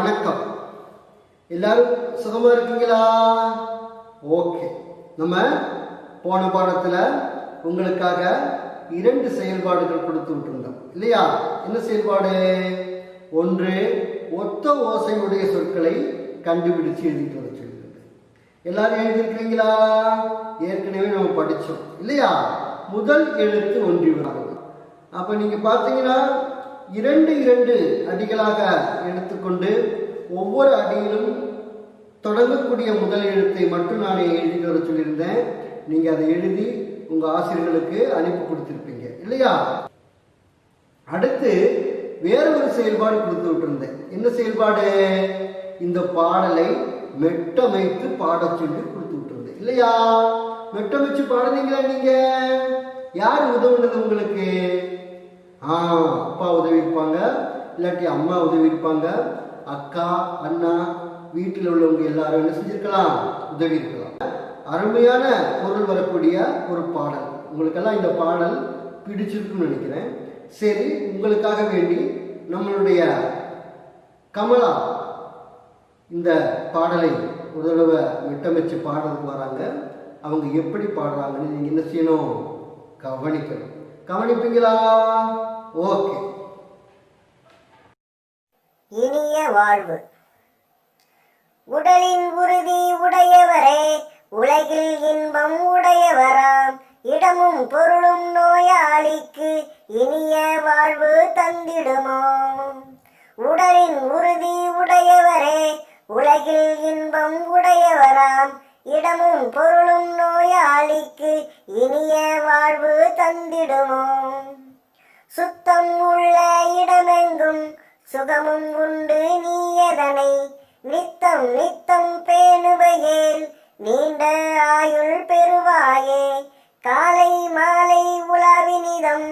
வணக்கம். எல்லாரும் சுகமா இருக்கீங்களா? ஓகே. நம்ம போன பாடத்துல உங்களுக்காக 2 செயல்பாடுகள் கொடுத்து விட்டுருந்தோம் இல்லையா? என்ன செயல்பாடு? ஒன்று, ஒத்த ஓசையுடைய சொற்களை கண்டுபிடிச்சு எழுதிட்டு வர சொல்லியிருந்தது. எல்லாரும் எழுதியிருக்கிறீங்களா? ஏற்கனவே நம்ம படிச்சோம் இல்லையா? முதல் எழுத்து ஒன்றி வரும். அப்ப நீங்க பார்த்தீங்கன்னா 2 அடிகளாக எடுத்துக்கொண்டு ஒவ்வொரு அடியிலும் தொடங்கக்கூடிய முதல் எழுத்தை மட்டும் நான் எழுதிட்டு வர சொல்லியிருந்தேன். நீங்க அதை எழுதி உங்க ஆசிரியர்களுக்கு அனுப்பி கொடுத்திருப்பீங்க இல்லையா? அடுத்து வேற ஒரு செயல்பாடு கொடுத்து விட்டுருந்தேன். என்ன செயல்பாடு? இந்த பாடலை மெட்டமைத்து பாட சொல்லி கொடுத்து விட்டுருந்தேன் இல்லையா? மெட்டமைச்சு பாடுனீங்களா? நீங்க யார் உதவுனது உங்களுக்கு? அப்பா உதவி இருப்பாங்க, இல்லாட்டி அம்மா உதவி இருப்பாங்க, அக்கா அண்ணா வீட்டில் உள்ளவங்க எல்லாரும் என்ன செஞ்சிருக்கலாம்? உதவி இருக்கலாம். அருமையான பொருள் வரக்கூடிய ஒரு பாடல். உங்களுக்கெல்லாம் இந்த பாடல் பிடிச்சிருக்குன்னு நினைக்கிறேன். சரி, உங்களுக்காக வேண்டி நம்மளுடைய கமலா இந்த பாடலை ஒரு தடவை மெட்டமைச்சு பாடுறதுக்கு வராங்க. அவங்க எப்படி பாடுறாங்கன்னு நீங்க என்ன செய்யணும்? கவனிக்கணும். கவனிப்பீங்களா? ஓகே. இனிய வாழ்வு. உடலின் உறுதி உடையவரே, உலகில் இன்பம் உடையவராம், இடமும் பொருளும் நோயாளிக்கு இனிய வாழ்வு தந்திடுமோ. உடலின் உறுதி உடையவரே, உலகில் இன்பம் உடையவராம், இடமும் பொருளும் நோயாளிக்கு இனிய வாழ்வு தந்திடுமோ. சுத்தம் உள்ள இடமெங்கும் சுகமும் உண்டு, நீ எதனை நித்தம் நித்தம் பேணுவையேல் நீண்ட ஆயுள் பெறுவாயே. காலை மாலை உலாவினிதம்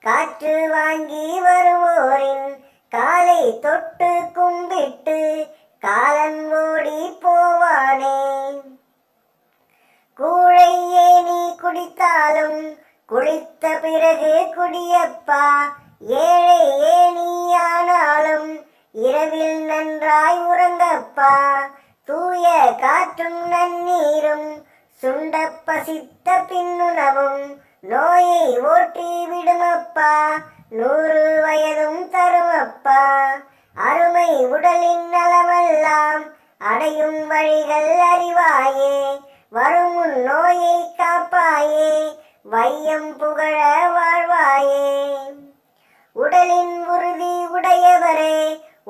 காற்று வாங்கி வருவோரின் காலை தொட்டு கும்பிட்டு காலன் ஓடி போவானே. கூழை ஏனி குடித்தாலும் குளித்த பிறகு குடியப்பா, ஏழை ஏனியானாலும் இரவில் நன்றாய் உறங்கப்பா. தூய காற்றும் நன்னீரும் சுண்ட பசித்த பின்னுணவும் நோயை ஓட்டி விடுமப்பா, 100 வயதும் தருமப்பா. அருமை உடலின் நலமெல்லாம் அடையும் வழிகள் அறிவாயே, வரும் நோயை காப்பாயே, வையம் புகழ வாழ்வாயே. உடலின் உறுதி உடையவரே,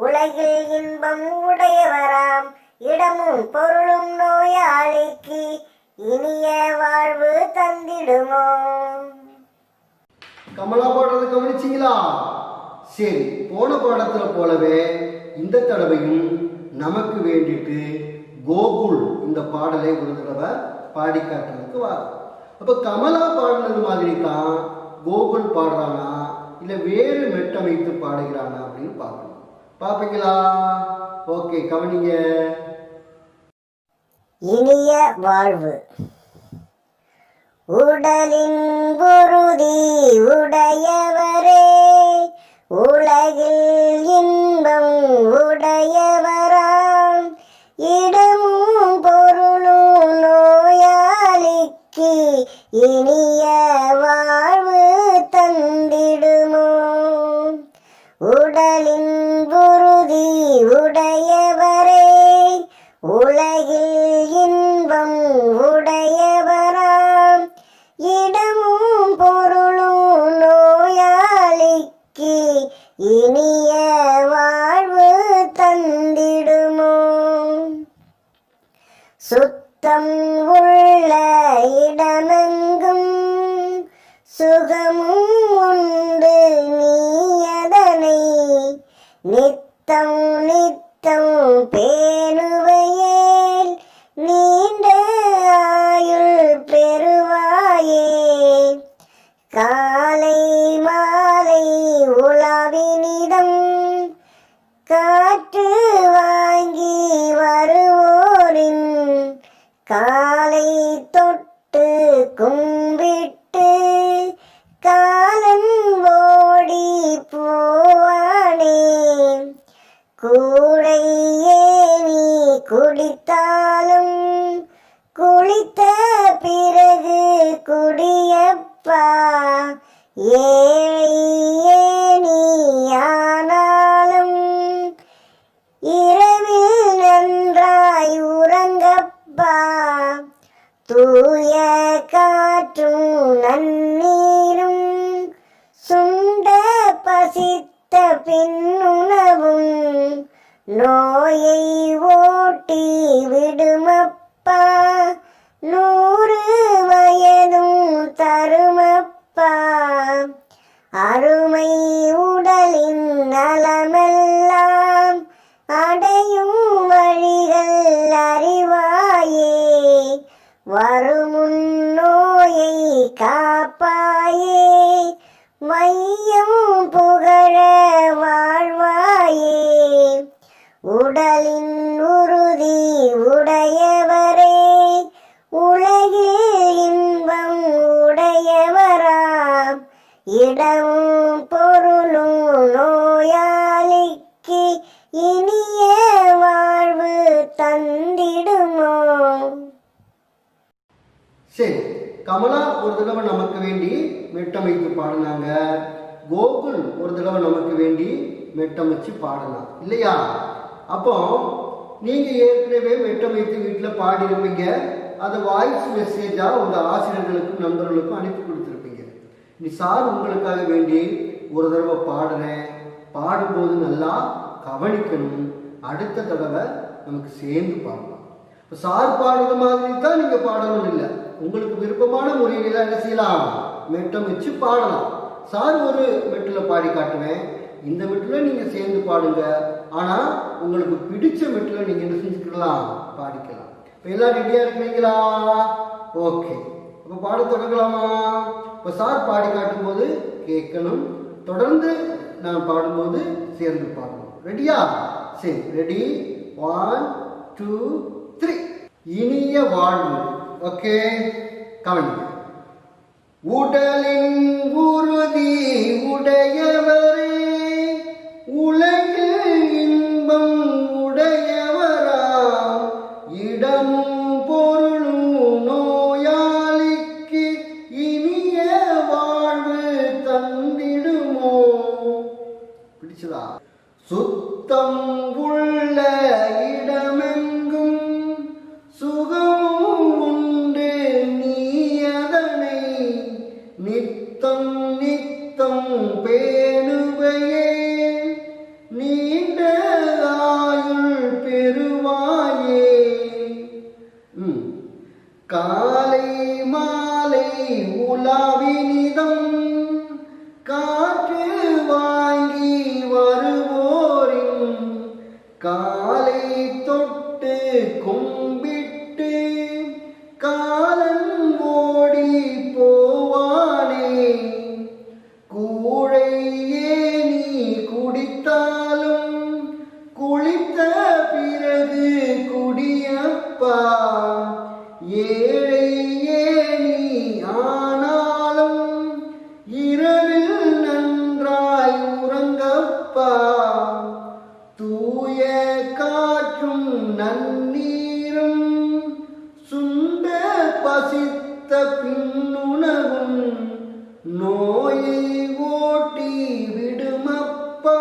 உலகில் இன்பம் உடையவராம், இடமும் பொருளும் நோயாளிக்கு இனிய வாழ்வு தந்திடுமோ. கமலா பாடுறது கவனிச்சிங்களா? சரி, போன பாடத்துல போலவே இந்த தடவையும் நமக்கு வேண்டிட்டு கோகுல் இந்த பாடலை ஒரு தடவை பாடி காட்டுறதுக்கு வா. அப்ப கமலா பாடினது மாதிரி தான் கோகுல் பாடுறானா இல்ல வேறு மெட்டமைத்து பாடுகிறானா அப்படின்னு பார்க்கணும். பாப்பீங்களா? ஓகே, கவனிங்க. இனிய வாழ்வு. உடலின் உறுதி உடையவரே, உலகில் இன்பம் உடையவராம், இடமும் பொருளும் நோயாளிக்கு இனிய வாழ்வு தந்திடுமோ. உடலின் உறுதி உடையவரே, உலகில் இன்பம் உடையவராம், இடமும் பொருளும் நோயாளிக்கு இனிய வாழ்வு தந்திடுமோ. சுத்தம் உள்ள இடமெங்கும் சுகமும் உண்டு, நீ எதனை நித்தம் நித்தம் பேணுவையேல் நீண்ட ஆயுள் பெறுவாயே. காலை மாலை உலாவினிதம் காற்று வாங்கி வருவோரின் காலை தொட்டு கும்பிட்டு காலன் ஓடி போவானே. கூடை தருமப்பா ஏழையே நீயானாலும் இரவில் நன்றாய் உறங்கப்பா தூய காற்றும் நன்னீரும் சுண்ட பசித்த பின்னுணவும் நோயை ஓட்டி விடுமப்பா 100 வயதும் தருமப்பா அருமை உடலின் நலமெல்லாம் அடையும் வழிகள் அறிவாயே வருமுன் நோயை காப்பாயே மையம் புகழ வாழ்வாயே உடலின் உறுதி உடையவரே உலகில் இன்பம் உடையவராம் இடமும் பொருளும் நோயாளிக்கு இனிய வாழ்வு தந்திடுமோ. சரி, கமலா ஒரு தடவை நமக்கு வேண்டி மெட்டமைத்து பாடினாங்க. கோகுல் ஒரு தடவை நமக்கு வேண்டி மெட்டமைச்சு பாடலாம் இல்லையா? அப்போ நீங்க ஏற்கனவே மெட்டமைத்து வீட்டில் பாடியிருப்பீங்க. அதை வாய்ஸ் மெசேஜா உங்க ஆசிரியர்களுக்கும் நண்பர்களுக்கும் அனுப்பி கொடுத்துருப்பீங்க. நீ சார் உங்களுக்காக வேண்டி ஒரு தடவை பாடுறேன், பாடும்போது நல்லா கவனிக்கணும், அடுத்த தடவை நமக்கு சேர்ந்து பாடலாம். இப்போ சார் பாடுற மாதிரி தான் நீங்க பாடணும் இல்லை, உங்களுக்கு விருப்பமான முறையில் என்ன செய்யலாம், மெட்டம் வச்சு பாடலாம். சார் ஒரு மெட்டில் பாடி காட்டுவேன், இந்த மெட்டில் நீங்கள் சேர்ந்து பாடுங்க. ஆனால் உங்களுக்கு பிடிச்ச மெட்டில் நீங்கள் என்ன செஞ்சுக்கலாம், பாடிக்கலாம். இப்போ எல்லாம் ரெடியாக இருக்கிறீங்களா? ஓகே, அப்போ பாட தொடங்கலாமா? இப்போ சார் பாடி காட்டும் போது கேட்கணும், தொடர்ந்து நான் பாடும்போது சேர்ந்து பாடணும். ரெடியா? சரி, ரெடி, 1 2 3. இனிய வாழ்வு. ஓகே, கவனிங்க. உடலின் உறுதி உடையவரே உலகில் இன்பம் உடையவரா இடமும் பொருளும் நோயாளிக்கு இனிய வாழ்வு தந்திடுமோ. பிடிச்சதா? சுத்தம் உள்ள இடமெங்கும் சுகமும் உண்டு, நீ அதனை நித்தம் நித்தம் பேணுவையே நீண்ட ஆயுள் பெறுவாயே. காலை மாலை உலாவினிதம் காற்று வாங்கி வருவோரின் காலை தொட்டு கும்பிட்டு காலன் ஓடி போவானே. கூழையே நீ குடித்தாலும் குளித்த பிறகு குடியப்பா. ஏழையே நீ ஆனாலும் இரவில் நன்றாய் உறங்கப்பா. தூய காற்றும் நன்னீரும் சுண்ட பசித்த பின்னுணவும் நோயை ஓட்டி விடுமப்பா.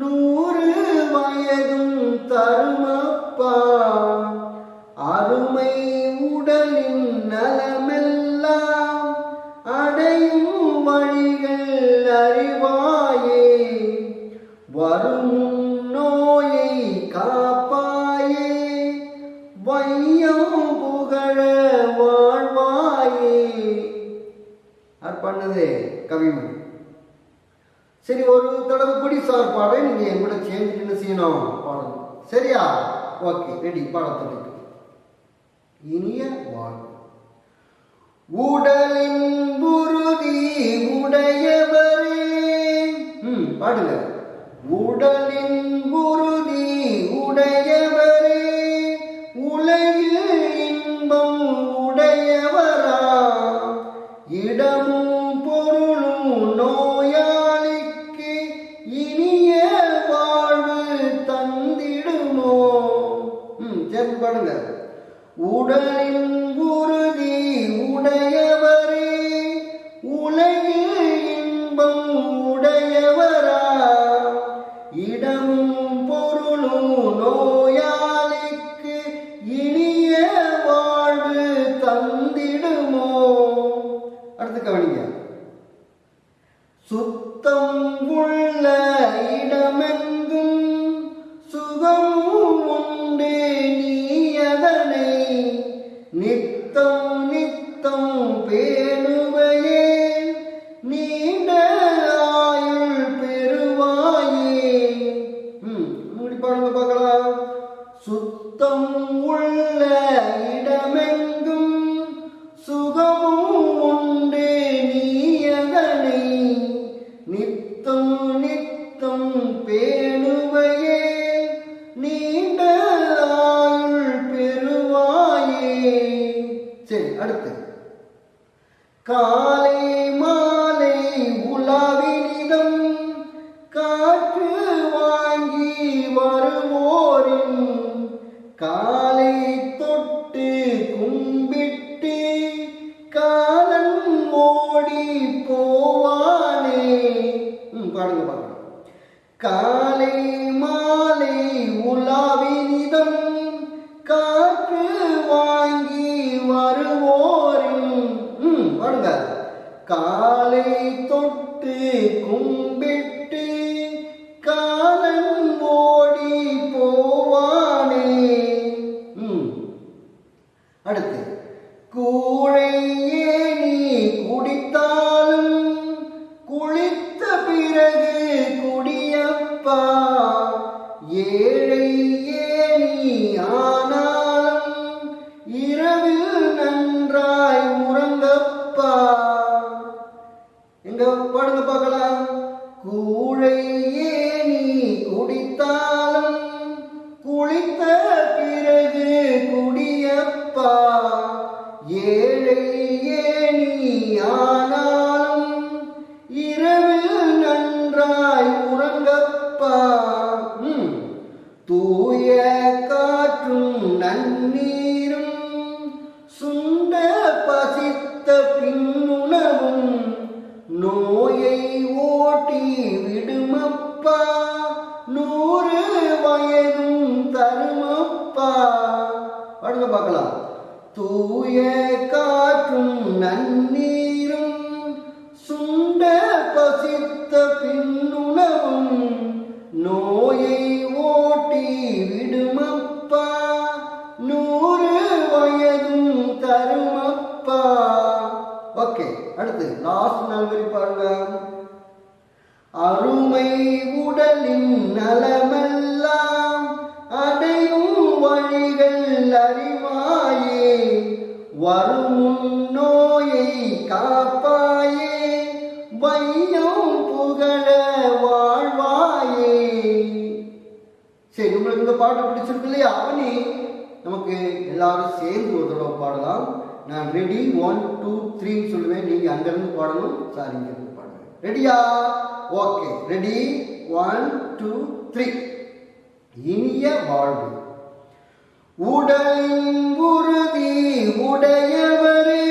100 வயதும் தருமப்பா. அருமை உடலின் நலமெல்லாம் அடையும் வழிகள் அறிவாயே. வரும் நோயை காப்பாயே வையம் புகழ வாழ்வாயே. பண்ணது கவிமணி. சரி, ஒரு தடவை கூடி சார் பாட நீங்க என் கூட சேர்ந்து என்ன செய்யணும், பாடணும். சரியா? ஓகே, ரெடி, பாட தொடங்க. இனிய வாழ்வு. உடலின் உறுதி உடையவரே. பாடுங்க. உடலின் உறுதி உடையவரே உலகில் இன்பம் உடையவரா இடமும் பொருளும் நோயாளிக்கு இனிய வாழ்வு தந்திடுமோ. சேர்ந்து பாடுங்க. உடலின் உறுதி உடையவரே அடுத்து கவனிங்க. சுத்தம் உள்ள இடமெங்கும் சுகம் உண்டு நீ அதனை நித்தம் நித்தம் பேணுவையே நீண்ட ஆயுள் பெறுவாயே. இப்படி பாருங்க பார்க்கலாம். சுத்தம் உள்ள இடமெங்கும் சுகமும் உண்டு நீ அதனை நித்தம் நித்தம் பேணுவையே நீண்ட ஆயுள் பெறுவாயே. சரி, அடுத்து காலை மாலை உலாவினிதம் காற்று வாங்கி வருவோரின் காலை தொட்டு கும்பிட்டு காலன் ஓடி போவானே. பாடுங்க பாருங்க. காலை மாலை உலாவினிதம் காற்று வாங்கி வருவோரின் பாடுங்க. காலை தொட்டு கும்பிட்டு காலன் ஓடி போவானே. அடுத்து கூழை ஏனி குடித்தாலும் குளித்த பிறகு குடியப்பா ஏழை ஏனி ஆனாலும் இரவில் நன்றாய் உறங்கப்பா. எங்க பாடுங்க பார்க்கலாம். கூழை ஏனி குடித்தாலும் குளித்த பிறகு குடியப்பா ஏழை ஏனி ஆனாலும் இரவில் நன்றாய் உறங்கப்பா. தூய காற்றும் நன்னீரும் சுண்ட பசித்த பின்னுணவும் நோயை ஓட்டி விடுமப்பா 100 வயதும் தருமப்பா. பாடுங்க பார்க்கலாம். தூய காற்றும் நன்னீரும் சுண்ட பசித்த பின்னுணவும் நோயை ஓட்டி விடுமப்பா 100 வயதும் தருமப்பா. ஓகே, அடுத்து லாஸ்ட் நாள் வரை பாருங்க. அருமை உடலின் நலமெல்லாம் அடையும் வழிகள் அறிவாயே வரும் நோயை காப்பாயே வையம் புகழ வாழ்வாயே. சரி, உங்களுக்கு இந்த பாட்டு பிடிச்சிருக்கு இல்லையா? அவனி நமக்கு எல்லாரும் சேர்ந்து ஒரு தடவை பாடலாம். நான் ரெடி 1 2 3 சொல்லுவேன். நீங்க அங்கிருந்து பாடணும், சார் இங்க இருந்து பாடுங்க. ரெடியா? Okay, ready 1 2 3. இனிய வாழ்வு. உடலின் உறுதி உடையவரே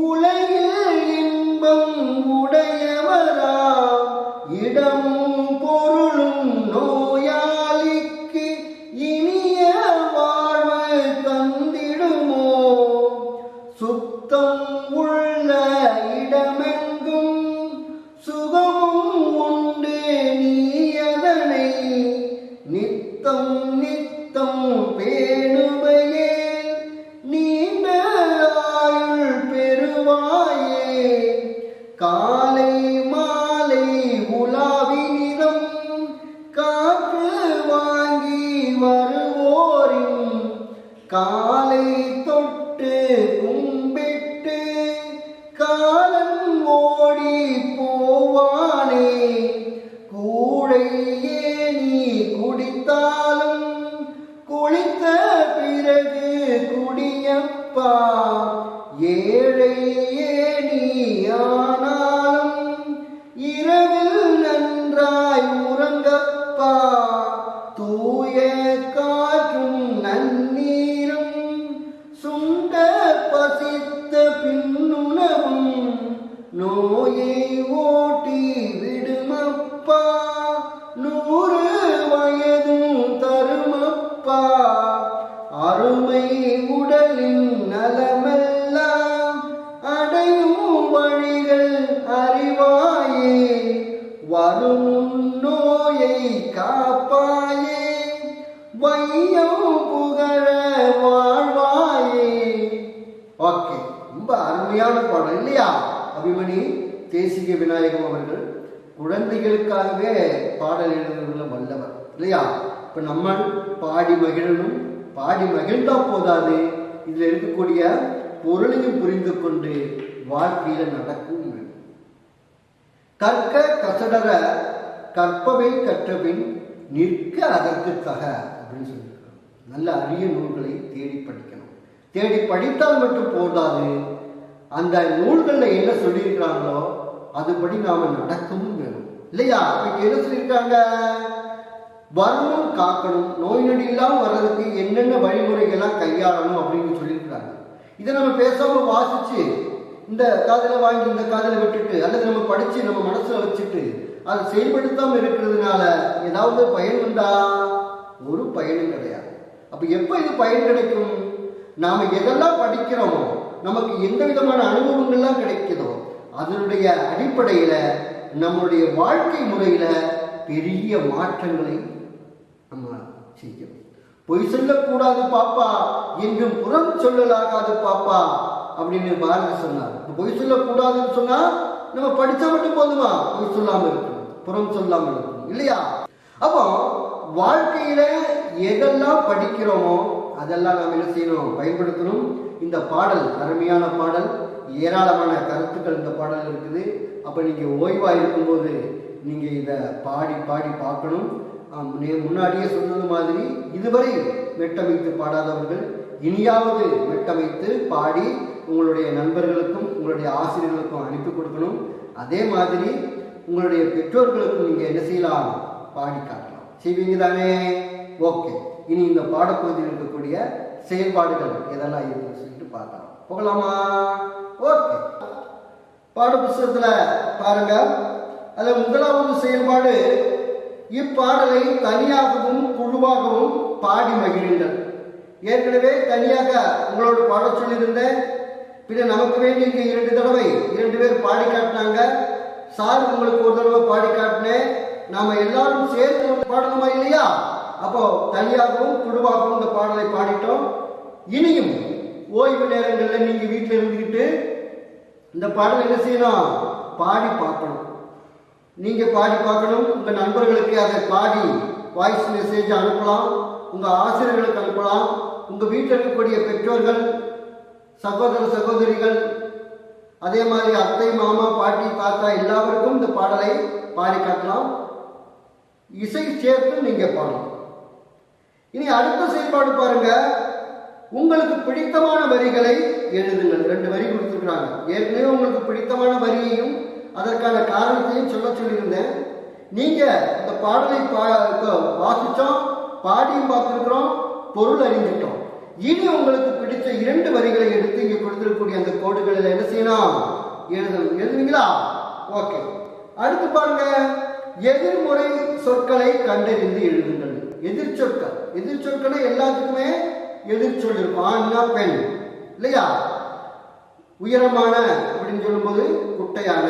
உலகில் இன்பம் உடையவரா இடமும் பொருளும் நோயாளிக்கு இனிய வாழ்வு தந்திடுமோ சுத்தம் உள்ள இடமெங்கும் சுகமும் உண்டு நீ அதனை நித்தம் நித்தம் பேணுவையே நீண்ட ஆயுள் பெறுவாயே காலை மாலை உலாவினிதம் காற்று வாங்கி வருவோரின் காலை தொட்டு கும்பிட்டு காலன் ஓடி போவானே கூழை ஏனி குடித்தாலும் குளித்த பிறகு குடியப்பா ஏழை ஏனி ஆனாலும் இரவில் நன்றாய் உறங்கப்பா தூய காற்றும் நன்னீரும் சுண்ட பசித்த பின்னுணவும் நோயை ஓட்டி விடுமப்பா 100 வயதும் தருமப்பா அருமை உடலின் நலமெல்லாம் அடையும் காப்பாயே, வரும் நோயை காப்பாயே, வையம் புகழ வாழ்வாயே. ஓகே, ரொம்ப அருமையான பாடல் இல்லையா? அபிமனி தேசிக விநாயகம் அவர்கள் குழந்தைகளுக்காகவே பாடல் எழுதுறதுல வல்லவர் இல்லையா? இப்ப நம்ம பாடி மகிழணும். பாடி மகிழ்ந்தா போதாது, இதுல இருக்கக்கூடிய பொருளையும் புரிந்து கொண்டு வாழ்க்கையில நடக்கும். கற்க கசடர கற்பவை கற்றபின் நிற்க அதற்கு தக அப்படின்னு சொல்லியிருக்கிறோம். நல்ல அரிய நூல்களை தேடி படிக்கணும். தேடி படித்தால் மட்டும் போதாது, அந்த நூல்களில் என்ன சொல்லியிருக்கிறாங்களோ அதுபடி நாம நடக்கவும் வேணும் இல்லையா? இன்னைக்கு என்ன சொல்லியிருக்காங்க? வருமும் காக்கணும், நோய் நொடி இல்லாம வர்றதுக்கு என்னென்ன வழிமுறைகள்லாம் கையாளணும் அப்படின்னு சொல்லியிருக்கிறாங்க. இதை நம்ம பேசாம வாசிச்சு இந்த காதல வாங்கி இந்த காதல விட்டுட்டு, அல்லது நம்ம படிச்சு நம்ம மனசுல வச்சுட்டு அதை செயல்படுத்தாம இருக்கிறதுனால ஏதாவது பயன் உண்டா? ஒரு பயனும் கிடையாது. அப்ப எப்ப இது பயன் கிடைக்கும்? நாம எதெல்லாம் படிக்கிறோமோ, நமக்கு எந்த விதமான அனுபவங்கள்லாம் கிடைக்குதோ அதனுடைய அடிப்படையில நம்மளுடைய வாழ்க்கை முறையில பெரிய மாற்றங்களை நம்ம செய்யணும். பொய் சொல்லக்கூடாது பாப்பா, என்றும் புறம் சொல்லலாகாது பாப்பா அப்படின்னு பாரதி சொன்னார். பொய் சொல்லக்கூடாதுன்னு சொன்னா நம்ம படிச்சா மட்டும் போதுமா? பொய் சொல்லாம இருக்கணும், புறம் சொல்லாம இருக்கணும் இல்லையா? அப்போ வாழ்க்கையில எதெல்லாம் படிக்கிறோமோ அதெல்லாம் நாம் என்ன செய்யணும்? பயன்படுத்தணும். இந்த பாடல் அருமையான பாடல், ஏராளமான கருத்துக்கள் இந்த பாடல் இருக்குது. அப்ப நீங்க ஓய்வா இருக்கும்போது நீங்க இதை பாடி பாடி பார்க்கணும். முன்னாடியே சொன்னது மாதிரி இதுவரை மெட்டமைத்து பாடாதவர்கள் இனியாவது மெட்டமைத்து பாடி உங்களுடைய நண்பர்களுக்கும் உங்களுடைய ஆசிரியர்களுக்கும் அனுப்பி கொடுக்கணும். அதே மாதிரி உங்களுடைய பெற்றோர்களுக்கும் நீங்க என்ன செய்யலாம்? பாடி காட்டலாம். செய்வீங்க தானே? ஓகே, இனி இந்த பாடப்பகுதியில் இருக்கக்கூடிய செயல்பாடுகள் எதெல்லாம் இருக்குன்னு சொல்லிட்டு பார்க்கலாம். போகலாமா? ஓகே, பாட புத்தகத்துல பாருங்க. அதுல முதலாவது செயல்பாடு, இப்பாடலை தனியாகவும் குழுவாகவும் பாடி மகிழுங்கள். ஏற்கனவே தனியாக உங்களோட பாட சொல்லியிருந்தேன். பின்ன நமக்கு வேண்டி இங்க 2 தடவை 2 பேர் பாடி காட்டினாங்க. சார் உங்களுக்கு ஒரு தடவை பாடி காட்டினேன். நாம எல்லாரும் சேர்த்து பாடணுமா இல்லையா? அப்போ தனியாகவும் குழுவாகவும் இந்த பாடலை பாடிட்டோம். இனியும் ஓய்வு நேரங்களில் நீங்க வீட்டில் இருந்துக்கிட்டு இந்த பாடலை என்ன செய்யணும்? பாடி பார்க்கணும். நீங்க பாடி பார்க்கணும். உங்க நண்பர்களுக்கு அதை பாடி வாய்ஸ் மெசேஜ் அனுப்பலாம், உங்க ஆசிரியர்களுக்கு அனுப்பலாம், உங்க வீட்டில் இருக்கக்கூடிய பெற்றோர்கள், சகோதர சகோதரிகள், அதே மாதிரி அத்தை மாமா பாட்டி தாத்தா எல்லாருக்கும் இந்த பாடலை பாடி காட்டலாம். இசை சேர்த்து நீங்க பாடலாம். இனி அடுத்த செயல்பாடு பாருங்க. உங்களுக்கு பிடித்தமான வரிகளை எழுதுங்கள். 2 வரி கொடுத்துருக்காங்க. ஏற்கனவே உங்களுக்கு பிடித்தமான வரியையும் அதற்கான காரணத்தையும் சொல்லியிருந்தேன். நீங்க இந்த பாடலை வாசிச்சோம், பாடியும் பார்த்துருக்கிறோம், பொருள் அறிஞ்சிட்டோம். இனி உங்களுக்கு பிடிச்ச 2 வரிகளை எடுத்து இங்க கொடுத்திருக்கக்கூடிய அந்த கோடுகளில் என்ன செய்யணும்? எழுதணும். எழுதுவீங்களா? ஓகே, அடுத்து பாருங்க. எதிர்முறை சொற்களை கண்டறிந்து எழுதுங்கள். எதிர்ச்சொற்கள், எதிர்ச்சொற்களை எல்லாத்துக்குமே எதிர்ச்சொல் இருக்கும். ஆண்னா பெண் இல்லையா? உயரமான அப்படின்னு சொல்லும்போது குட்டையான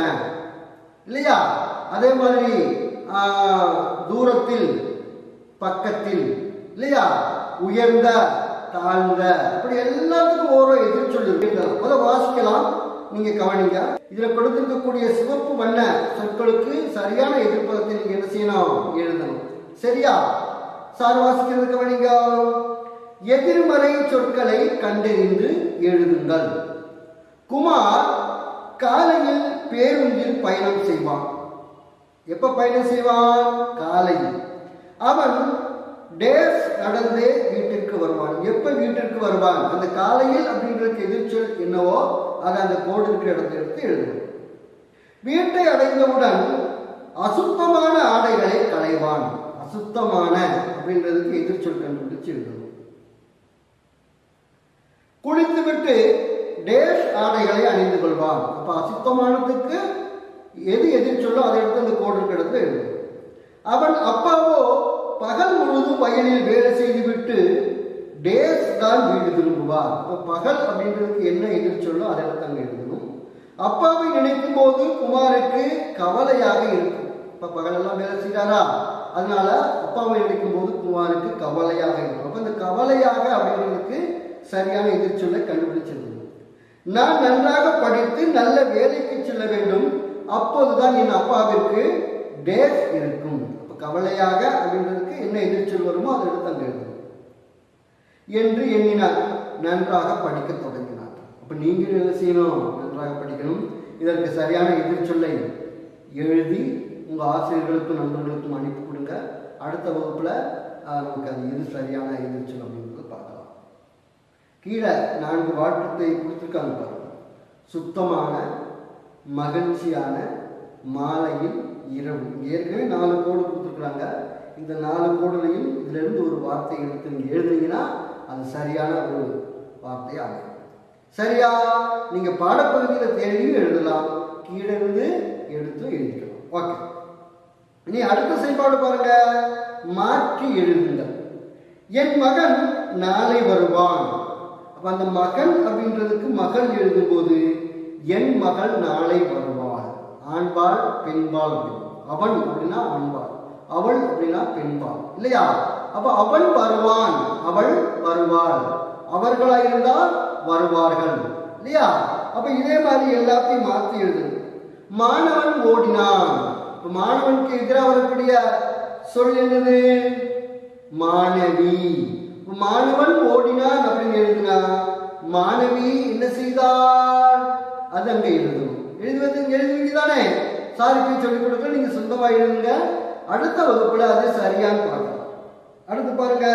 இல்லையா? அதே மாதிரி தூரத்தில் பக்கத்தில் இல்லையா? உயர்ந்த தாழ்ந்த, அப்படி எல்லாத்துக்கும் ஒரு எதிர்ச்சொல் இருக்கு. அதை வாசிக்கலாம், நீங்க கவனிங்க. இதுல கொடுத்திருக்கக்கூடிய சிவப்பு வண்ண சொற்களுக்கு சரியான எதிர்ப்பதத்தை நீங்க என்ன செய்யணும்? எழுதணும். சரியா? சார் வாசிக்கிறது கவனிங்க. எதிர்மறை சொற்களை கண்டறிந்து எழுதுங்கள். குமார் காலையில் பேருந்தில் பயணம் செய்வான். எப்ப பயணம் செய்வான்? காலையில். அவன் டேஸ் நடந்தே வீட்டிற்கு வருவான். எப்ப வீட்டிற்கு வருவான்? அந்த காலையில் அப்படின்றதுக்கு எதிர்ச்சொல் என்னவோ அதை அந்த கோடு இருக்கிற இடத்தை எடுத்து எழுதணும். வீட்டை அடைந்தவுடன் அசுத்தமான ஆடைகளை களைவான். அசுத்தமான அப்படின்றதுக்கு எதிர்ச்சொல் கண்டுபிடிச்சு எழுதணும். குளித்துவிட்டு டேஷ் ஆடைகளை அணிந்து கொள்வான். அப்ப அசுத்தமானதுக்கு எது எதிர்ச்சொல்லோ அதை எடுத்து அந்த கோடு இருக்கிற இடத்துல எழுதணும். அவன் அப்பாவோ பகல் முழுதும் வயலில் வேலை செய்துவிட்டு டேஸ் தான் வீடு திரும்புவார். இப்போ பகல் அப்படின்றதுக்கு என்ன எதிர்ச்சொல்லோ அதை எடுத்து அங்கே எழுதணும். அப்பாவை நினைக்கும் போது குமாருக்கு கவலையாக இருக்கும். இப்ப பகலெல்லாம் வேலை செய்யறாரா, அதனால அப்பாவை நினைக்கும் போது குமாருக்கு கவலையாக இருக்கும். அப்ப இந்த கவலையாக அப்படிங்கிறதுக்கு சரியான எதிர்ச்சொல்லை கண்டுபிடிச்சிருந்தது. நான் நன்றாக படித்து நல்ல வேலைக்கு செல்ல வேண்டும், அப்போதுதான் என் அப்பாவிற்கு டேஸ் இருக்கும். அப்ப கவலையாக அப்படின்றதுக்கு என்ன எதிர்ச்சொல் வருமோ அதை எடுத்து அங்க எழுதணும் என்று எண்ணினார். நன்றாக படிக்க தொடங்கினார். அப்ப நீங்கள் என்ன செய்யணும்? நன்றாக படிக்கணும். இதற்கு சரியான எதிர்ச்சொல்லை எழுதி உங்க ஆசிரியர்களுக்கும் நண்பர்களுக்கும் அனுப்பி கொடுங்க. அடுத்த வகுப்புல நமக்கு அது எது சரியான எதிர்ச்சொல் அப்படிங்கிறத பார்க்கலாம். கீழே 4 வாக்கியத்தை கொடுத்துருக்காங்க பாருங்க. சுத்தமான, மகிழ்ச்சியான, மாலையில், இரவு. ஏற்கனவே 4 கோடு கொடுத்துருக்குறாங்க. இந்த 4 கோடுலையும் இதுல இருந்து ஒரு வார்த்தை எடுத்து நீங்க எழுதுனீங்கன்னா அது சரியான ஒரு வார்த்தை ஆகும். சரியா? நீங்க பாடப்பகுதியில தேடியும் எழுதலாம், கீழே இருந்து எடுத்து எழுதிக்கலாம். ஓகே, இனி அடுத்த செயல்பாடு பாருங்க. மாற்றி எழுதுங்கள். என் மகன் நாளை வருவான். அப்ப அந்த மகன் அப்படின்றதுக்கு மகள் எழுதும் போது என் மகள் நாளை வருவாள். ஆண்பால் பெண்பால். அவன் அப்படின்னா ஆண்பால், அவள் அப்படின்னா பெண்பால் இல்லையா? அப்ப அவன் வருவான், அவள் வருவாள், அவர்களாயிருந்தால் வருவார்கள் இல்லையா? அப்ப இதே மாதிரி எல்லாத்தையும் மாற்றி எழுது. மாணவன் ஓடினான். மாணவனுக்கு எதிராக வரக்கூடிய சொல் என்னது? மாணவி. மாணவன் ஓடினான் அப்படின்னு எழுதுனா மாணவி என்ன செய்தார்? அது அங்க எழுதணும். எழுதுவீங்க தானே? சாருக்கு சொல்லிக் கொடுக்க நீங்க சொந்தமா எழுதுங்க. அடுத்த வகுப்புல அது சரியான்னு பார்க்கலாம். அடுத்து பாருங்க.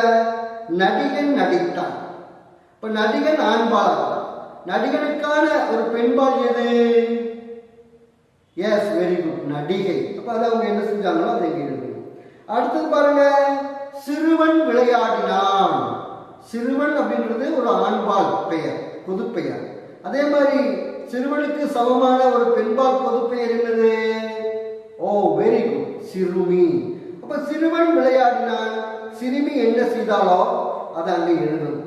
நடிகன் நடித்தான். இப்ப நடிகன் ஆண்பால். நடிகனுக்கான ஒரு பெண்பால் எது? எஸ், வெரி குட், நடிகை. அப்ப அதை அவங்க என்ன செஞ்சாங்களோ அதை இங்க எழுதணும். அடுத்தது பாருங்க. சிறுவன் விளையாடினான். சிறுவன் அப்படின்றது ஒரு ஆண்பால் பெயர், பொது பெயர். அதே மாதிரி சிறுவனுக்கு சமமான ஒரு பெண்பால் பொது பெயர் என்னது? ஓ, வெரி குட், சிறுமி. அப்ப சிறுவன் விளையாடினான், சிறுமி என்ன செய்தாலோ அதை அங்க எழுதணும்.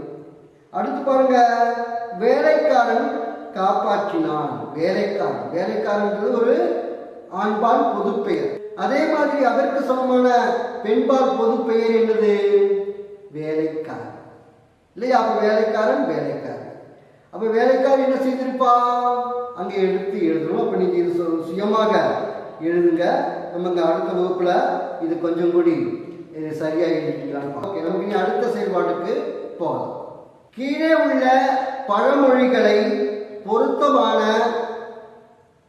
அடுத்து பாருங்க. வேலைக்காரன் காப்பாற்றினான். வேலைக்காரன், வேலைக்காரன்றது ஒரு ஆண்பால் பொது பெயர். அதே மாதிரி அதற்கு சமமான பெண்பால் பொது பெயர் என்னது? வேலைக்காரன் இல்லையா? அப்ப வேலைக்காரன், வேலைக்காரன். அப்ப வேலைக்காரன் என்ன செய்திருப்பா? அங்க எடுத்து எழுதணும். அப்ப நீங்க இது சுயமாக எழுதுங்க. நமக்கு அடுத்த வகுப்புல இது கொஞ்சம் கூடி சரியா எழுதிக்கலாம். ஓகே, நமக்கு இனி அடுத்த செயல்பாட்டுக்கு போகலாம். கீழே உள்ள பழமொழிகளை பொருத்தமான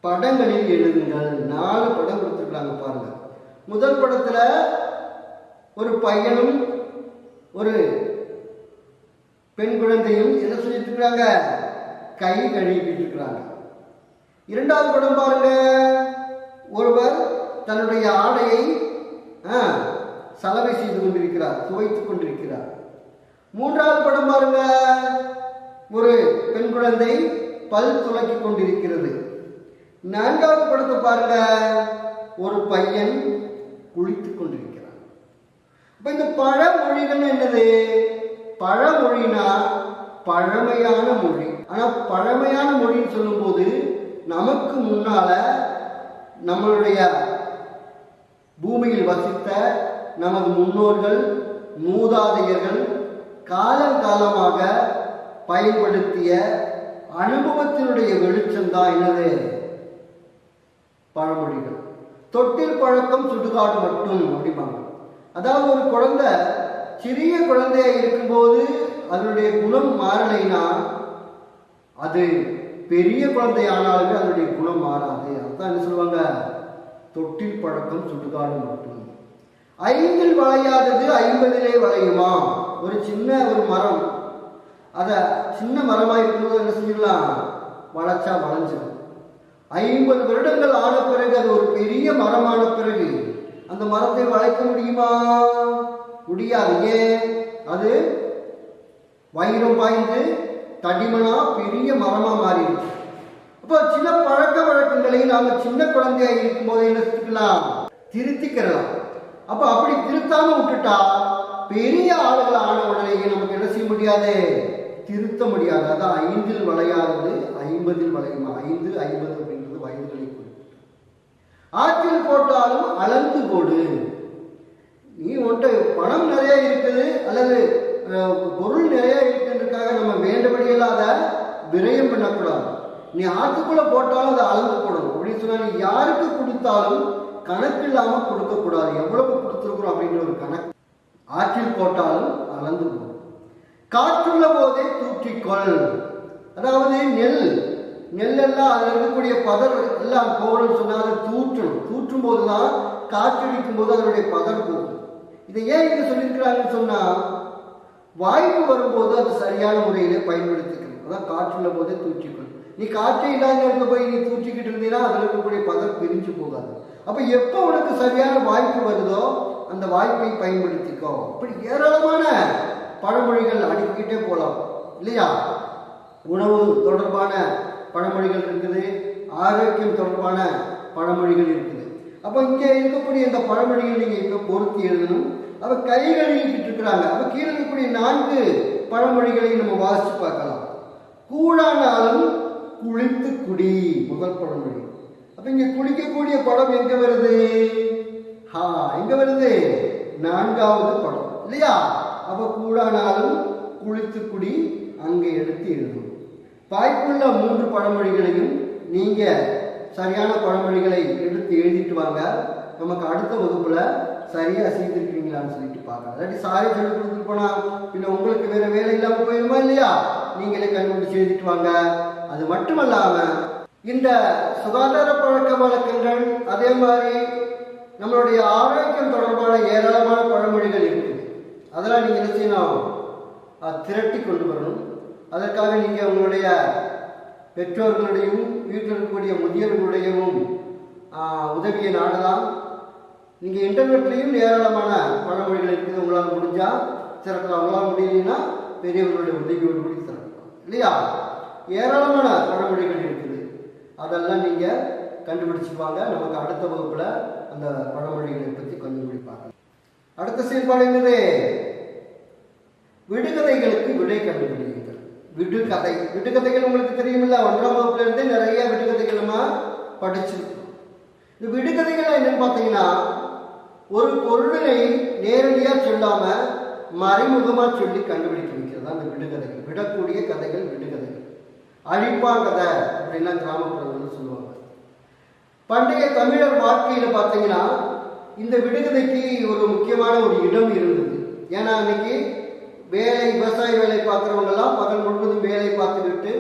படங்களில் எழுதுங்கள். 4 படம் கொடுத்துருக்காங்க பாருங்க. முதல் படத்துல ஒரு பையனும் ஒரு பெண் குழந்தையும் என்ன சொல்லிட்டு இருக்கிறாங்க? கை கழுவிட்டு இருக்கிறாங்க. இரண்டாவது படம் பாருங்க. ஒருவர் தன்னுடைய ஆடையை சலவை செய்து கொண்டிருக்கிறார், துவைத்துக் கொண்டிருக்கிறார். மூன்றாவது படம் பாருங்க. ஒரு பெண் குழந்தை பல் துலக்கிக் கொண்டிருக்கிறது. 4வது படத்தை பாருங்க. ஒரு பையன் குளித்துக் கொண்டிருக்கிறார். இப்ப இந்த பழமொழிகள் என்னது? பழமொழினா பழமையான மொழி. ஆனா பழமையான மொழின்னு சொல்லும் போது நமக்கு முன்னால நம்மளுடைய பூமியில் வசித்த நமது முன்னோர்கள், மூதாதையர்கள் காலங்காலமாக பயன்படுத்திய அனுபவத்தினுடைய வெளிச்சம் தான் என்னது? பழமொழிகள். தொட்டில் பழக்கம் சுடுகாடு மட்டும் அப்படிம்பாங்க. அதாவது ஒரு குழந்தை சிறிய குழந்தையா இருக்கும்போது அதனுடைய குணம் மாறலைன்னா அது பெரிய குழந்தை ஆனாலுமே அதனுடைய குணம் மாறாது. அதுதான் என்ன சொல்லுவாங்க? தொட்டில் பழக்கம் சுடுகாடு மட்டும். 5ல் வளையாதது 50லே வளையுமா? ஒரு சின்ன ஒரு மரம், அத சின்ன மரமா இருக்கும்போது என்ன செய்யலாம்? வளைச்சா வளைஞ்சிடும். 50 வருடங்கள் ஆன பிறகு அது ஒரு பெரிய மரமான பிறகு அந்த மரத்தை வளைக்க முடியுமா? முடியாது. ஏன்? அது வைரம் பாய்ந்து தடிமனா பெரிய மரமா மாறிடுச்சு. அப்போ சில பழக்க வழக்கங்களை நாம சின்ன குழந்தையா இருக்கும் போது என்ன செஞ்சுக்கலாம்? திருத்திக்கலாம். அப்ப அப்படி திருத்தாம விட்டுட்டா பெரிய ஆளுகள் ஆன உடனே நமக்கு என்ன செய்ய முடியாது? திருத்த முடியாது. அதான் 5ல் வளையாதது 50ல் வளையுமா. 5, 50 அப்படின்றது வயதுகளை குறிப்பிட்டு. ஆற்றில் போட்டாலும் அளந்து போடு. நீ உன்கிட்ட பணம் நிறைய இருக்குது அல்லது பொருள் நிறைய இருக்குன்றதுக்காக நம்ம வேண்டபடியெல்லாம் அதை விரயம் பண்ணக்கூடாது. நீ ஆற்றுக்குள்ள போட்டாலும் அதை அளந்து போடணும் அப்படின்னு சொன்னா, நீ யாருக்கு கொடுத்தாலும் கணக்கு இல்லாம கொடுக்கக்கூடாது. எவ்வளவு கொடுத்துருக்குறோம் அப்படின்ற ஒரு கணக்கு. ஆற்றில் போட்டாலும் அளந்து போடும். காற்றுள்ள போதே தூற்றிக்கொள். அதாவது நெல்லெல்லாம் அதில் இருக்கக்கூடிய பதர் எல்லாம் போகணும்னு சொன்னால் அதை தூற்றணும். தூற்றும் போதுதான் காற்றடிக்கும் போது அதனுடைய பதர் போகும். இதை ஏன் இங்க சொல்லியிருக்கிறாங்கன்னு சொன்னா, வாய்ப்பு வரும்போது அது சரியான முறையில பயன்படுத்திக்கணும். அதான் காற்றுள்ள போதே தூற்றிக்கொள். நீ காற்றே இல்லாத இருக்க போய் நீ தூற்றிக்கிட்டு இருந்தீங்கன்னா அதில் இருக்கக்கூடிய பதர் பிரிஞ்சு போகாது. அப்ப எப்போ உனக்கு சரியான வாய்ப்பு வருதோ அந்த வாய்ப்பை பயன்படுத்திக்கோ. இப்படி ஏராளமான பழமொழிகள் அடிக்கிட்டே போகலாம் இல்லையா. உணவு தொடர்பான பழமொழிகள் இருக்குது, ஆரோக்கியம் தொடர்பான பழமொழிகள் இருக்குது. அப்போ இங்கே இருக்கக்கூடிய இந்த பழமொழிகள் நீங்க இப்ப பொருத்தி எழுதணும். அவ கை கழுவிக்கிட்டு இருக்கிறாங்க. அப்ப கீழே இருக்கக்கூடிய 4 பழமொழிகளை நம்ம வாசிச்சு பார்க்கலாம். கூழானாலும் குளித்து குடி, முதல் பழமொழி. அப்ப இங்க குளிக்கக்கூடிய படம் எங்க வருது? எங்க வருது? 4வது படம் இல்லையா. அப்ப கூழானாலும் குளித்து குடி அங்கே எடுத்து எழுதும். வாய்ப்புள்ள 3 பழமொழிகளையும் நீங்க சரியான பழமொழிகளை எடுத்து எழுதிட்டு வாங்க. நமக்கு அடுத்த வகுப்புல சரியா செய்திருக்கீங்களான்னு சொல்லிட்டு பார்க்கலாம். அதாவது சாரி சொல்லி கொடுத்துட்டு போனா பின்ன உங்களுக்கு வேற வேலை இல்லாம போயிருமா இல்லையா. நீங்களே கண்டுபிடிச்சு எழுதிட்டு வாங்க. அது மட்டுமல்லாம இந்த சுகாதார பழக்க வழக்கங்கள், அதே மாதிரி நம்மளுடைய ஆரோக்கியம் தொடர்பான ஏராளமான பழமொழிகள் இருக்குது. அதெல்லாம் நீங்க என்ன செய்யணும்? திரட்டி கொண்டு வரணும். அதற்காக நீங்க உங்களுடைய பெற்றோர்களுடையும் வீட்டில் இருக்கக்கூடிய முதியவர்களுடையவும் உதவியை நாடலாம். நீங்க இன்டர்நெட்லையும் ஏராளமான பழமொழிகள் இருக்குது. உங்களால் முடிஞ்சா திறக்கலாம். உங்களால் முடியலைன்னா பெரியவர்களுடைய உதவியோடு கூட திறக்கலாம் இல்லையா. ஏராளமான பழமொழிகள் இருக்குது. அதெல்லாம் நீங்க கண்டுபிடிச்சுப்பாங்க. நமக்கு அடுத்த வகுப்புல அந்த பழமொழிகளை பற்றி கொஞ்சம் பார்க்கலாம். அடுத்த செயல்பாடு என்னது? விடுகதைகளுக்கு விடை கண்டுபிடிங்கள். விடுகதைகள் உங்களுக்கு தெரியுமில்ல. 1ஆம் வகுப்புல இருந்தே நிறைய விடுகதைகள் நம்ம படிச்சிருக்கோம். இந்த விடுகதைகள் என்னன்னு பார்த்தீங்கன்னா, ஒரு பொருளை நேரடியா சொல்லாம மறைமுகமா சொல்லி கண்டுபிடிக்க வைக்கிறது அந்த விடுகதைகள். விடக்கூடிய கதைகள் விடுகதைகள். அழிப்பாங்கதை அப்படின்னா கிராமப்புறங்கள் சொல்லுவாங்க. பண்டைய தமிழர் வாழ்க்கையில பார்த்தீங்கன்னா இந்த விடுகதைக்கு ஒரு முக்கியமான ஒரு இடம் இருந்தது. ஏன்னா அன்னைக்கு விவசாய வேலை பார்க்குறவங்க எல்லாம் பகல் முழுவதும் வேலை பார்த்துக்கிட்டு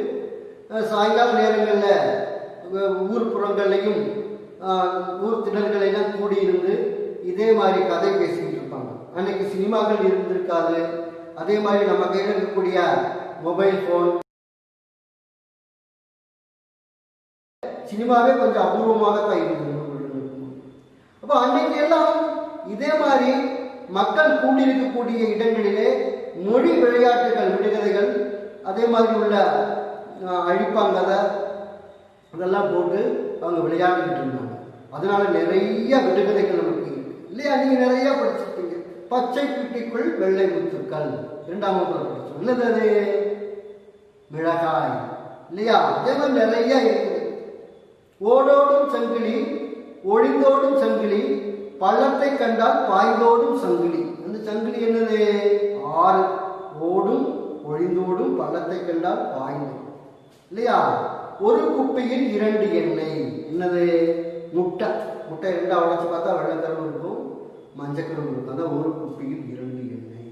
சாயங்கால நேரங்களில் ஊர் புறங்களையும் ஊர் திடல்களெல்லாம் கூடியிருந்து இதே மாதிரி கதை பேசிக்கிட்டு இருப்பாங்க. அன்னைக்கு சினிமாக்கள் இருந்திருக்காது. அதே மாதிரி நம்ம கையில் இருக்கக்கூடிய மொபைல் ஃபோன், சினிமாவே கொஞ்சம் அபூர்வமாகத்தான் இருந்தது. அப்போ அன்னைக்கு எல்லாம் இதே மாதிரி மக்கள் கூடியிருக்கக்கூடிய இடங்களிலே மொழி விளையாட்டுகள், விடுகதைகள், அதே மாதிரி உள்ள அழிப்பாங்கதை அதெல்லாம் போட்டு அவங்க விளையாடிக்கிட்டு இருந்தாங்க. அதனால நிறைய விடுகதைகள் நமக்கு இருக்கு இல்லையா. நீங்க நிறைய படிச்சிருப்பீங்க. பச்சை குட்டிக்குள் வெள்ளை முத்துக்கள் 2ஆம் வகுப்புல படிச்சோம். என்னது அது? மிளகாய் இல்லையா. அதே மாதிரி நிறைய இருக்குது. ஓடோடும் சங்கிலி, ஒளிந்தோடும் சங்கிலி, பள்ளத்தை கண்டால் பாய்ந்தோடும் சங்கிலி. அந்த சங்கிலி என்னது? 6. ஓடும், ஒளிந்தோடும், பள்ளத்தை கண்டால் பாய்ந்தோடும் இல்லையா. ஒரு குப்பையில் 2 எண்ணெய். என்னது? முட்டை. 2 உடைச்சு பார்த்தா வெள்ளைக்கரும்பு இருக்கும், மஞ்சக்கரும்பு இருக்கும். அதான் ஒரு குப்பையில் 2 எண்ணெய்.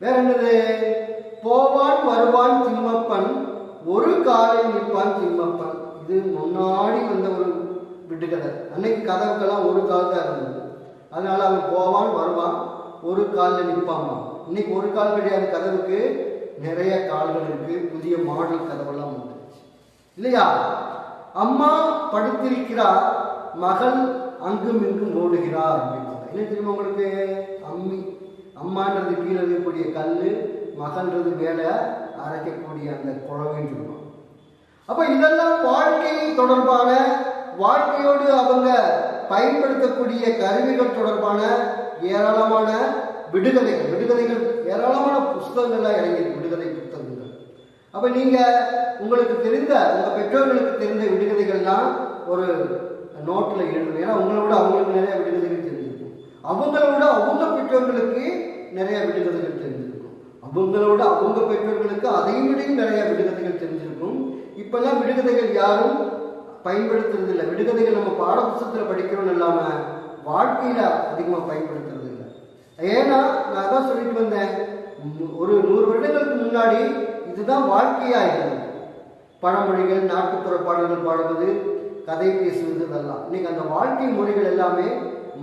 வேற என்னது? போவான் வருவான் திம்மப்பன், ஒரு காலில் நிற்பான் திம்மப்பன். இது முன்னாடி வந்த ஒரு விடுகதை. அன்னைக்கு கதவுக்கெல்லாம் ஒரு கால் தான் இருந்தது. அதனால அவன் போவான் வருவான், ஒரு காலில் நிற்பாமா. இன்னைக்கு ஒரு கால் கிடையாது, கதவுக்கு நிறைய கால்கள் இருக்கு. புதிய மாடல் கதவெல்லாம் வந்துருச்சு இல்லையா. அம்மா படுத்திருக்கிறார், மகள் அங்கும் இங்கும் ஓடுகிறார் அப்படின்னு. என்ன தெரியுமா உங்களுக்கு? அம்மி. அம்மான்றது கீழே இருக்கக்கூடிய கல், மகன்றது மேலே அரைக்கக்கூடிய அந்த குழவைன்னு சொல்லுவாங்க. அப்ப இதெல்லாம் வாழ்க்கை தொடர்பான, வாழ்க்கையோடு அவங்க பயன்படுத்தக்கூடிய கருவிகள் தொடர்பான ஏராளமான விடுகதைகள் ஏராளமான புஸ்தகங்கள்லாம் இறங்கியிருக்கு. விடுகதை புத்தகங்கள் அப்ப நீங்க உங்களுக்கு தெரிந்த உங்க பெற்றோர்களுக்கு தெரிந்த விடுகதைகள்லாம் ஒரு நோட்ல எழுதணும். ஏன்னா உங்களோட அவங்களுக்கு நிறைய விடுகதைகள் தெரிஞ்சிருக்கும், அவங்களோட அவங்க பெற்றோர்களுக்கு நிறைய விடுகதைகள் தெரிஞ்சிருக்கும், அவங்களோட அவங்க பெற்றோர்களுக்கு அதையும் விட நிறைய விடுகதைகள் தெரிஞ்சிருக்கும். இப்பெல்லாம் விடுகதைகள் யாரும் பயன்படுத்துறது இல்லை. விடுகதைகள் நம்ம பாட புத்தகத்தில் படிக்கிறோம் இல்லாம வாழ்க்கையில அதிகமாக பயன்படுத்துறது இல்லை. ஏன்னா நான் தான் சொல்லிட்டு வந்தேன், ஒரு 100 வருடங்களுக்கு முன்னாடி இதுதான் வாழ்க்கையா இருந்தது. பழமொழிகள், நாட்டுப்புற பாடல்கள் பாடுவது, கதை பேசுவது, இதெல்லாம் இன்னைக்கு அந்த வாழ்க்கை முறைகள் எல்லாமே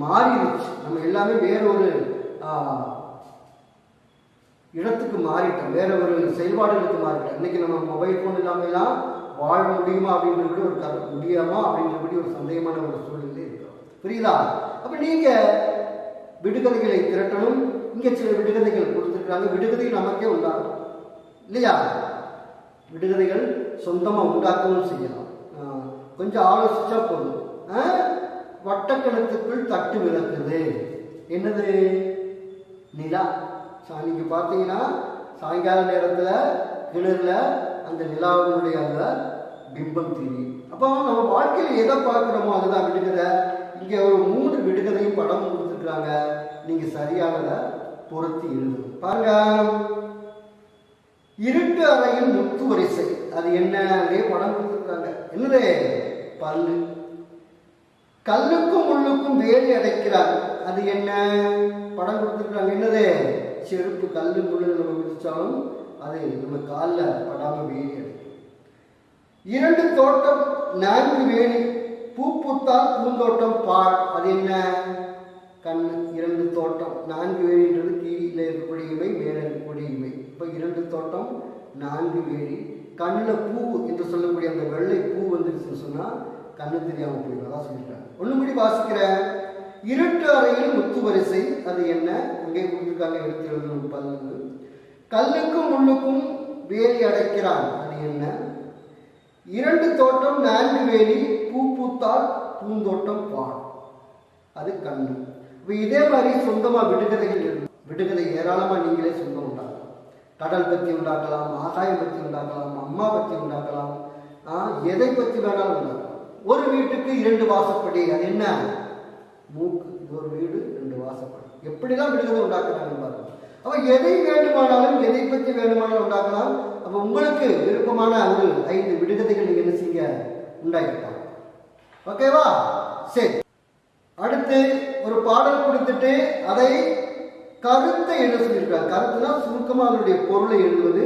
மாறிடுச்சு. நம்ம எல்லாமே வேற ஒரு இடத்துக்கு மாறிட்டோம், வேற ஒரு செயல்பாடுகளுக்கு மாறிட்டோம். இன்னைக்கு நம்ம மொபைல் போன் இல்லாமலாம் வாழ முடியுமா அப்படின்றது ஒரு முடியாமா அப்படின்றபடி ஒரு சந்தேகமான ஒரு சூழ்நிலை இருக்கிறோம். புரியுதா? அப்ப நீங்க விடுகதைகளை திரட்டணும். இங்க சில விடுகதைகள் கொடுத்துருக்காங்க. விடுகதை நமக்கே உண்டாகும் இல்லையா? விடுகதைகள் சொந்தமா உண்டாக்கவும் செய்யலாம். கொஞ்சம் ஆலோசிச்சா போதும். வட்டக்கணத்துக்குள் தட்டு விளக்குது. என்னது? நிலா. நீங்க பார்த்தீங்கன்னா சாயங்கால நேரத்துல கிணறுல அந்த நிலாவினுடைய அந்த பிம்பம் தெரியும். அப்போ நம்ம வாழ்க்கையில் எதை பார்க்குறோமோ அதுதான் விடுகதை. இங்கே ஒரு 3 விடுகதையும் படம் கொடுத்துருக்காங்க. நீங்க சரியானதை பொருத்தி எழுதணும். பாருங்க, இருட்டு அறையில் முத்து வரிசை. அது என்ன? அதே படம் கொடுத்துருக்காங்க. என்னது? பல்லு. கல்லுக்கும் முள்ளுக்கும் வேலி அடைக்கிறார். அது என்ன? படம் கொடுத்துருக்காங்க. என்னது? செருப்பு. கல்லு முள்ளு நம்ம மிதிச்சாலும் அது நம்ம காலில் படாம வேலி அடைக்கும். 2 தோட்டம் 4 வேலி. பூ பூத்தால் பூந்தோட்டம் பால். அது என்ன? கண்ணு. 2 தோட்டம் 4 வேலின்றது கீழே இருக்கக்கூடிய இமை, மேலே இருக்கக்கூடிய இமை. இப்போ 2 தோட்டம் 4 வேலி. கண்ணில் பூ என்று சொல்லக்கூடிய அந்த வெள்ளை பூ வந்துருச்சுன்னு சொன்னா கண்ணு தெரியாம போயிடும். அதான் சொல்லிட்டாங்க. ஒண்ணுபடி வாசிக்கிறேன். இருட்டு அறையில் முத்து வரிசை. அது என்ன? அங்கே கொடுத்துருக்காங்க. எடுத்து எழுதணும். பல்லு. கல்லுக்கும் முள்ளுக்கும் வேலி அடைக்கிறான். அது என்ன? 2 தோட்டம் 4 வேலி. பூ பூத்தால் பூந்தோட்டம் பால். அது கண்ணு. இப்போ இதே மாதிரி சொந்தமா விடுகதைகள் எழுதணும். விடுகதை ஏராளமா நீங்களே சொந்தம் உண்டாக்கலாம். கடல் பற்றி உண்டாக்கலாம், ஆகாயம் பற்றி உண்டாக்கலாம், அம்மா பற்றி உண்டாக்கலாம், எதை பற்றி வேணாலும் உண்டாக்கலாம். ஒரு வீட்டுக்கு 2 வாசப்படி. அது என்ன? மூக்கு. ஒரு வீடு 2 வாசப்படி. எப்படிலாம் விடுகதை உண்டாக்குறாங்க பாருங்க. அப்ப எதை வேண்டுமானாலும் எதை பற்றி வேண்டுமானாலும் உண்டாக்கலாம். அப்ப உங்களுக்கு விருப்பமான ஒரு 5 விடுகதைகள் நீங்க என்ன செய்ய உண்டாக்கிட்டாங்க. ஓகேவா? சரி, அடுத்து ஒரு பாடல் கொடுத்துட்டு அதை கருத்தை எழுத சொல்லியிருக்காங்க. கருத்துனா சுருக்கமாக அதனுடைய பொருளை எழுதுவது.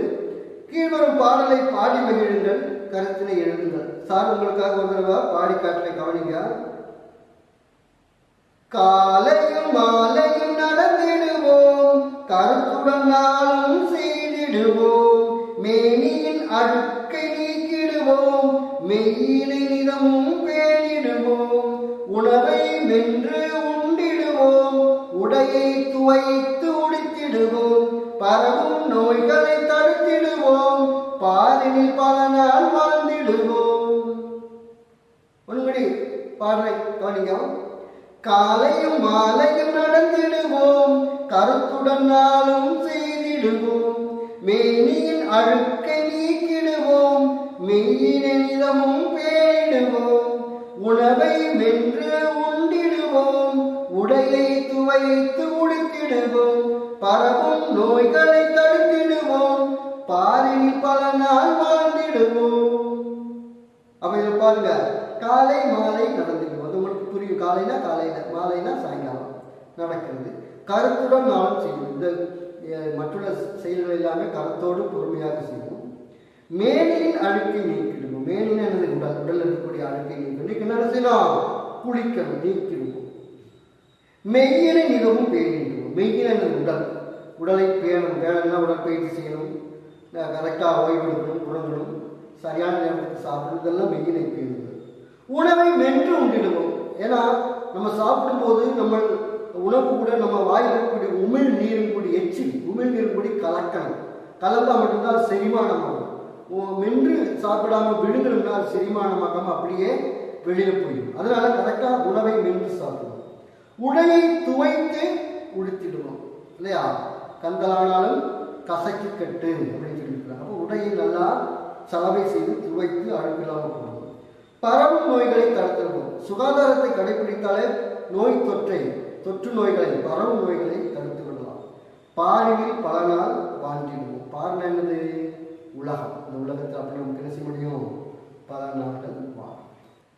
கீழ்வரும் பாடலை பாடி மகிழுங்கள், கருத்தினை எழுதுங்கள். சார் உங்களுக்காக ஒரு தடவை பாடி காட்டுற கவனிங்க. காலையும் மாலையும் நடந்திடுவோம், கருத்துடன் நாளும் செய்திடுவோம், மேனியின் அழுக்கை நீக்கிடுவோம், மெய்யினை நிதமும் பேணிடுவோம், உணவை வென்று உண்டிடுவோம், உடையை துவைத்து உடுத்திடுவோம், பரவும் நோய்களை தடுத்திடுவோம், பாலினில் பல நாள் வாழ்ந்திடுவோம். ஒன்றுபடி பாடலை கவனிங்க. காலையும் மாலையும் நடந்திடுவோம், கருத்துடன் நாளும் செய்திடுவோம், மேனியின் அழுக்கை நீக்கிடுவோம், மெய்யினை நிதமும் பேணிடுவோம், உணவை வென்று உண்டிடுவோம், உடையை துவைத்து உடுத்திடுவோம், பரவும் நோய்களை தடுத்திடுவோம், பாரில் பல நாள் வாழ்ந்திடுவோம். அப்ப இதை பாருங்க, காலை மாலை நடந்துடுவோம். அது உங்களுக்கு புரியும். காலைனா காலையில, மாலைனா சாயங்காலம் நடக்கிறது. கருத்துடன் நாளும் செய்யும். இந்த மற்றுள்ள செயல்கள் எல்லாமே கருத்தோடு பொறுமையாக செய்யும். மேனியின் அழுக்கை நீக்கிடுவோம். மேனின் எனது உடல், உடல் இருக்கக்கூடிய அழுக்கை நீக்கணும். இன்னைக்கு என்ன செய்யணும்? குளிக்கணும், நீக்கிடுவோம். மெய்யினை மிகவும் பேணிடுவோம். மெய்யின உடல், உடலை பேணும். வேணும்னா உடற்பயிற்சி செய்யணும், கரெக்டாக ஓய்வு எடுக்கணும், உறங்கணும், சரியான நேரத்துக்கு சாப்பிடணும். இதெல்லாம் மெய்யினை பேணுது. உணவை வென்று உண்டிடுவோம். ஏன்னா நம்ம சாப்பிடும்போது நம்ம உணவு கூட நம்ம வாயில் இருக்கக்கூடிய உமிழ் நீரும் கூடி எச்சில், உமிழ் நீரும் கூடி கலக்கணும். கலந்தா மட்டும்தான் செரிமானம் ஆகும். மென்று சாப்பிடாம விழுங்கணும்னா செரிமானமாகாம அப்படியே வெளியில போயிடும். அதனால கரெக்டா உணவை மென்று சாப்பிடுவோம். உடையை துவைத்து உடுத்திடுவோம் இல்லையா? கந்தலானாலும் கசக்கி கட்டு அப்படின்னு சொல்லியிருக்கிறாங்க. அப்போ உடையை நல்லா சலவை செய்து துவைத்து அழுக்கில்லாமல் போடும். பரவும் நோய்களை தடுத்திருக்கும். சுகாதாரத்தை கடைபிடித்தாலே தொற்று நோய்களை பரவும் நோய்களை தடுத்து விடலாம். பாரினில் பல நாள் வாழ்ந்திடுவோம். பாருன்னு என்னது? உலகம். இந்த உலகத்தில் அப்படி நமக்கு என்ன செய்ய முடியும்? பல நாட்கள் வாழும்.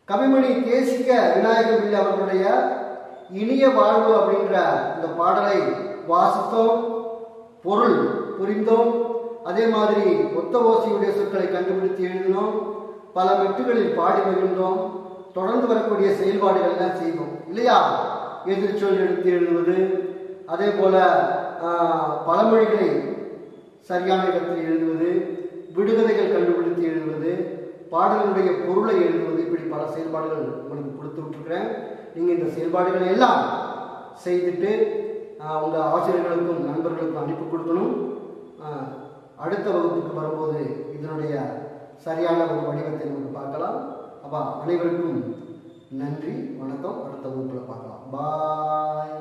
கவிமணி தேசிக விநாயகவில்லை அவர்களுடைய இனிய வாழ்வு அப்படின்ற இந்த பாடலை வாசித்தோம், பொருள் புரிந்தோம். அதே மாதிரி ஒத்த ஓசையுடைய சொற்களை கண்டுபிடித்து எழுதினோம், பல மெட்டுகளில் பாடி மகிழ்ந்தோம். தொடர்ந்து வரக்கூடிய செயல்பாடுகள் எல்லாம் செய்தோம் இல்லையா? எதிர்ச்சொல் எடுத்து எழுதுவது, அதே போல பழமொழிகளை சரியான இடத்தில் எழுதுவது, விடுகதைகள் கண்டுபிடித்து எழுதுவது, பாடலுடைய பொருளை எழுதுவது, இப்படி பல செயல்பாடுகள் உங்களுக்கு கொடுத்து விட்டுருக்கிறேன். நீங்கள் இந்த செயல்பாடுகளை எல்லாம் செய்துட்டு உங்கள் ஆசிரியர்களுக்கும் நண்பர்களுக்கும் அனுப்பி கொடுக்கணும். அடுத்த வகுப்புக்கு வரும்போது இதனுடைய சரியான ஒரு வடிவத்தை நமக்கு பார்க்கலாம். அப்போ அனைவருக்கும் நன்றி, வணக்கம். அடுத்த வகுப்பில் பார்க்கலாம். பாய்.